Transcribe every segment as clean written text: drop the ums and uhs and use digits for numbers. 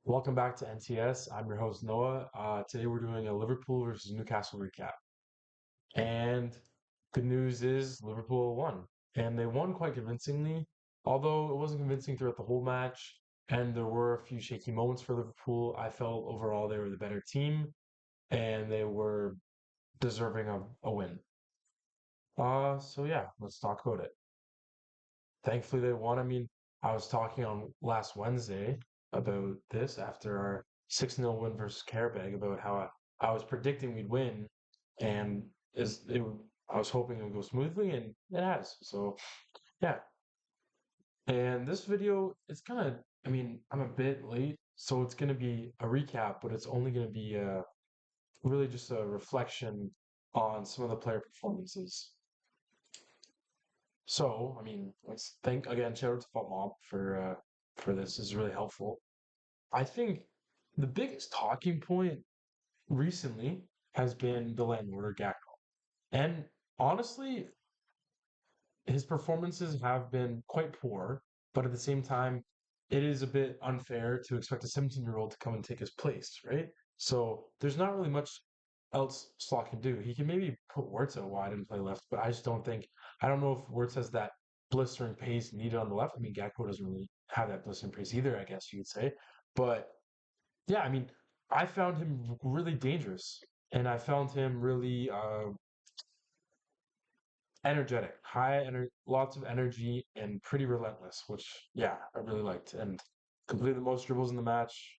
Welcome back to NTS. I'm your host, Noah. Today we're doing a Liverpool versus Newcastle recap. And good news is Liverpool won. And they won quite convincingly, although it wasn't convincing throughout the whole match. And there were a few shaky moments for Liverpool. I felt overall they were the better team and they were deserving of a win. So yeah, let's talk about it. Thankfully they won. I mean, I was talking on last Wednesday about this after our 6-0 win versus Carabag about how I was predicting we'd win and I was hoping it would go smoothly and it has. So yeah. And this video is kind of I mean, I'm a bit late, so it's gonna be a recap, but it's only gonna be really just a reflection on some of the player performances. So, I mean, let's thank again, shout out to FotMob for this. This is really helpful. I think the biggest talking point recently has been the landlord or Gakpo. And honestly, his performances have been quite poor, but at the same time, it is a bit unfair to expect a 17-year-old to come and take his place, right? So there's not really much else Slot can do. He can maybe put Wirtz out wide and play left, but I just don't think I don't know if Wirtz has that blistering pace needed on the left. I mean, Gakpo doesn't really have that blistering pace either, I guess you could say. But yeah, I mean, I found him really dangerous, and I found him really energetic, lots of energy, and pretty relentless. Which, yeah, I really liked, and completed the most dribbles in the match.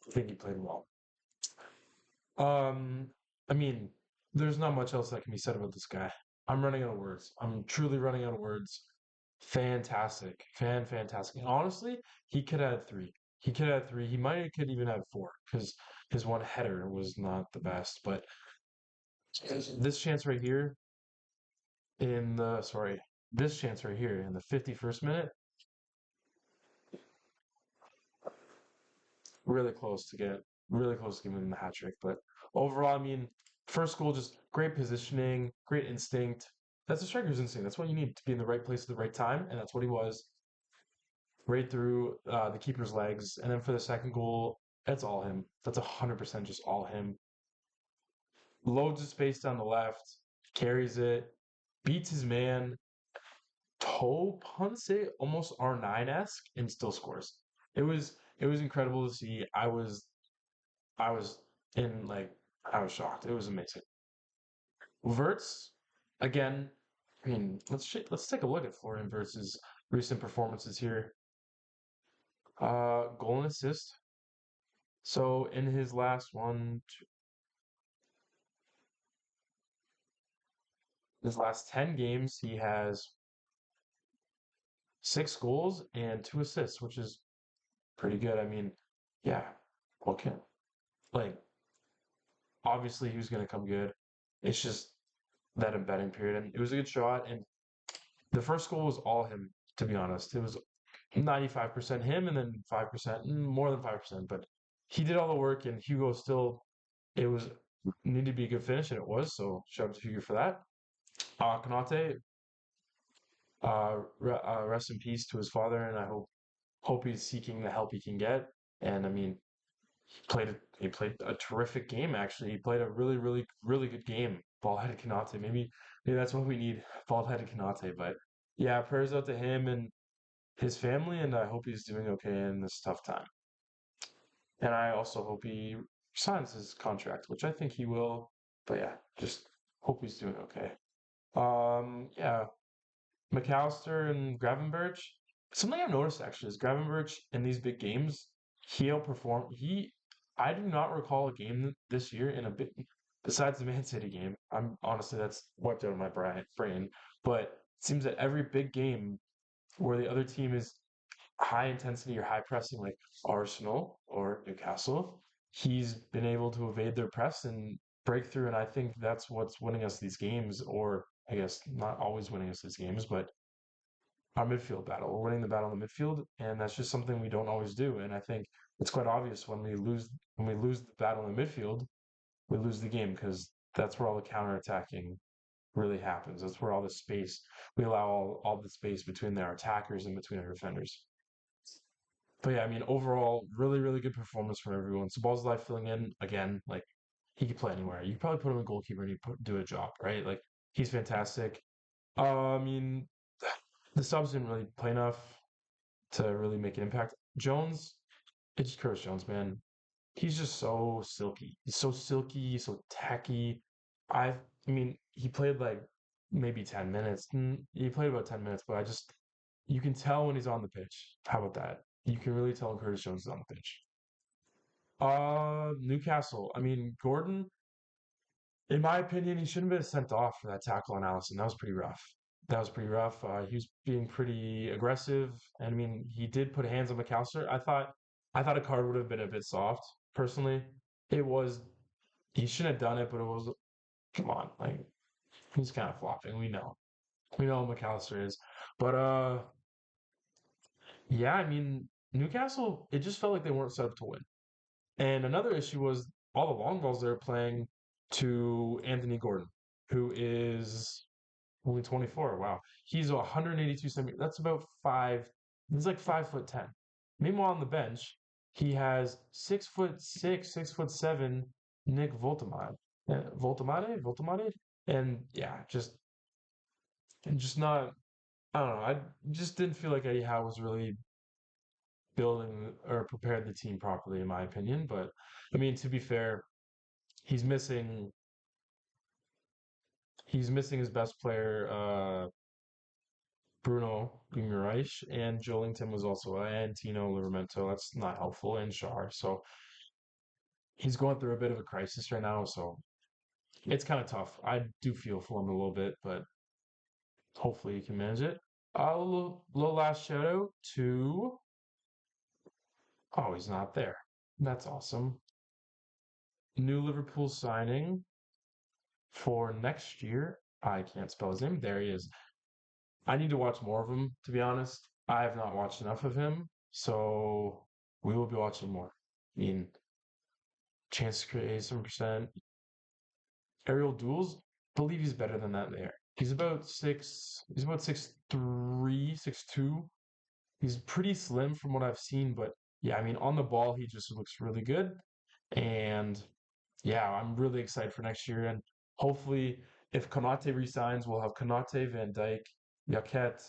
I think he played well. Um, I mean, there's not much else that can be said about this guy. I'm running out of words. I'm truly running out of words. Fantastic, fantastic. And honestly, he could have had three. He could have had three. He might could even have four because his one header was not the best. But this chance right here this chance right here in the 51st minute, really close to get, really close to giving him the hat trick. But overall, I mean, first goal, just great positioning, great instinct. That's a striker's instinct. That's what you need to be in the right place at the right time, and that's what he was. Right through the keeper's legs. And then for the second goal, that's all him. That's 100% just all him. Loads of space down the left, carries it, beats his man, toe punts it almost R9-esque and still scores. It was incredible to see. I was in like I was shocked. It was amazing. Verts again. I mean, let's take a look at Florian Verts' recent performances here. Goal and assist. So in his last his last 10 games, he has 6 goals and 2 assists, which is pretty good. I mean, yeah, okay. Like, obviously he was going to come good. It's just that embedding period. And it was a good shot. And the first goal was all him, to be honest. It was 95% him and then 5%, more than 5%. But he did all the work and Hugo still, it was needed to be a good finish and it was. So shout out to Hugo for that. Konate, rest in peace to his father, and I hope he's seeking the help he can get. And I mean, he played a terrific game. Actually, he played a really good game. Ball headed Kanate. Maybe that's what we need. Ball headed Kanate. But yeah, prayers out to him and his family, and I hope he's doing okay in this tough time. And I also hope he signs his contract, which I think he will. But yeah, just hope he's doing okay. Yeah, McAllister and Gravenberch. Something I've noticed actually is Gravenberch in these big games, he outperformed. I do not recall a game this year in a bit besides the Man City game. I'm honestly that's wiped out of my brain. But it seems that every big game where the other team is high intensity or high pressing, like Arsenal or Newcastle, he's been able to evade their press and break through. And I think that's what's winning us these games, or I guess not always winning us these games, but our midfield battle. We're winning the battle in the midfield, and that's just something we don't always do. And I think it's quite obvious when we lose the battle in the midfield, we lose the game because that's where all the counterattacking really happens. That's where all the space we allow all the space between our attackers and between our defenders. But yeah, I mean, overall, really, really good performance from everyone. Life filling in again, like he could play anywhere. You could probably put him in goalkeeper and do a job, right? Like he's fantastic. I mean, the subs didn't really play enough to really make an impact. Jones, it's just Curtis Jones, man. He's just so silky. He's so silky, so tacky. I mean, he played like maybe 10 minutes. He played about 10 minutes, but you can tell when he's on the pitch. How about that? You can really tell when Curtis Jones is on the pitch. Newcastle. I mean, Gordon, in my opinion, he shouldn't have been sent off for that tackle on Allison. That was pretty rough. That was pretty rough. He was being pretty aggressive, and I mean, he did put hands on McAllister. I thought a card would have been a bit soft, personally. It was, he shouldn't have done it, but it was, come on, like he's kind of flopping. We know who McAllister is, but yeah, I mean, Newcastle, it just felt like they weren't set up to win. And another issue was all the long balls they were playing to Anthony Gordon, who is only 24. Wow. He's 182 centimeters. That's about five. He's like 5'10". Meanwhile, on the bench, he has 6'6", 6'7", Nick Voltamade. Voltamade? And yeah, just not, I don't know. I just didn't feel like Eddie Howe was really building or prepared the team properly, in my opinion. But I mean, to be fair, he's missing he's missing his best player, Bruno Guimaraes, and Joelinton was also, and Tino Livramento. That's not helpful, and Shar. So he's going through a bit of a crisis right now. So it's kind of tough. I do feel for him a little bit, but hopefully he can manage it. Little last shout out to, oh, he's not there. That's awesome. New Liverpool signing for next year. I can't spell his name. There he is. I need to watch more of him, to be honest. I have not watched enough of him, so we will be watching more. I mean, chance to create 7%. Aerial duels, believe he's better than that there. He's about 6'3", 6'2". He's pretty slim from what I've seen, but yeah, I mean, on the ball, he just looks really good. And yeah, I'm really excited for next year. And hopefully, if Konate resigns, we'll have Konate, Van Dijk, Yaket,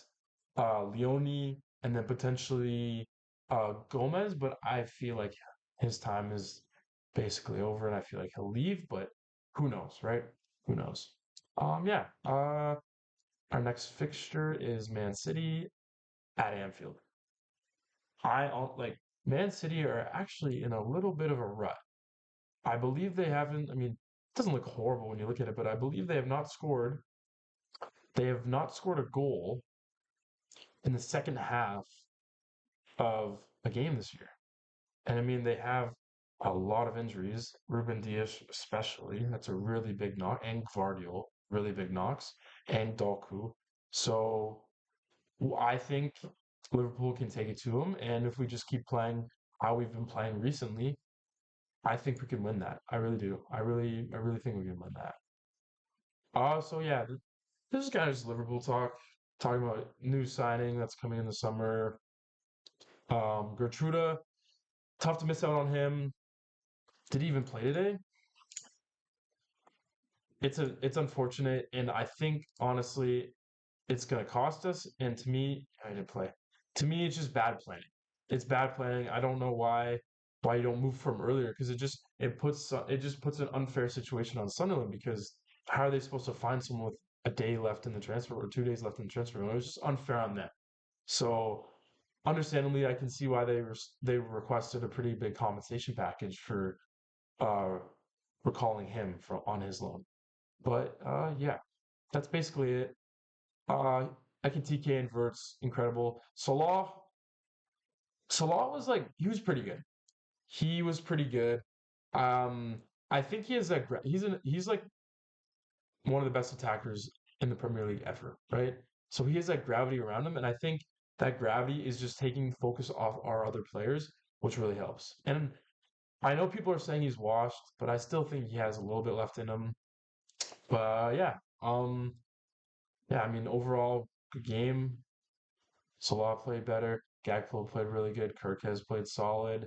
Leone, and then potentially Gomez. But I feel like his time is basically over, and I feel like he'll leave. But who knows, right? Who knows? Yeah. Our next fixture is Man City at Anfield. Like Man City are actually in a little bit of a rut. I believe they haven't. I mean, it doesn't look horrible when you look at it, but I believe they have not scored. They have not scored a goal in the second half of a game this year. And I mean, they have a lot of injuries. Ruben Dias, especially, that's a really big knock, and Gvardiol, really big knocks, and Doku. So I think Liverpool can take it to them, and if we just keep playing how we've been playing recently, I think we can win that. I really do. I really think we can win that. So yeah, this is kind of just Liverpool talk, talking about new signing that's coming in the summer. Gertruda, tough to miss out on him. Did he even play today? It's unfortunate, and I think honestly, it's gonna cost us. And to me, I didn't play. To me, it's just bad planning. It's bad planning. I don't know why you don't move from earlier because it just puts an unfair situation on Sunderland because how are they supposed to find someone with a day left in the transfer or 2 days left in the transfer? It was just unfair on them. So understandably, I can see why they requested a pretty big compensation package for uh recalling him from on his loan. But yeah, that's basically it. Uh, TK and Vert's incredible. Salah was like he was pretty good. He was pretty good. Um, I think he has he's like one of the best attackers in the Premier League ever, right? So he has that gravity around him, and I think that gravity is just taking focus off our other players, which really helps. And I know people are saying he's washed, but I still think he has a little bit left in him. But yeah, I mean overall good game. Salah played better. Gakpo played really good. Kirk has played solid.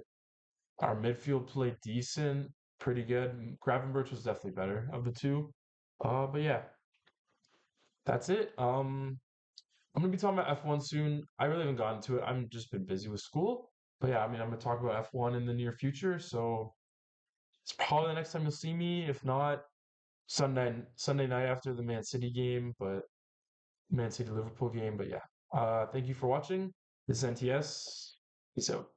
Our midfield played decent, pretty good. Gravenberch was definitely better of the two. But yeah, that's it. I'm gonna be talking about F1 soon. I really haven't gotten to it. I'm just been busy with school. But yeah, I mean, I'm gonna talk about F1 in the near future. So it's probably the next time you'll see me. If not, Sunday night after the Man City game, but Man City Liverpool game. But yeah, thank you for watching. This is NTS. Peace out.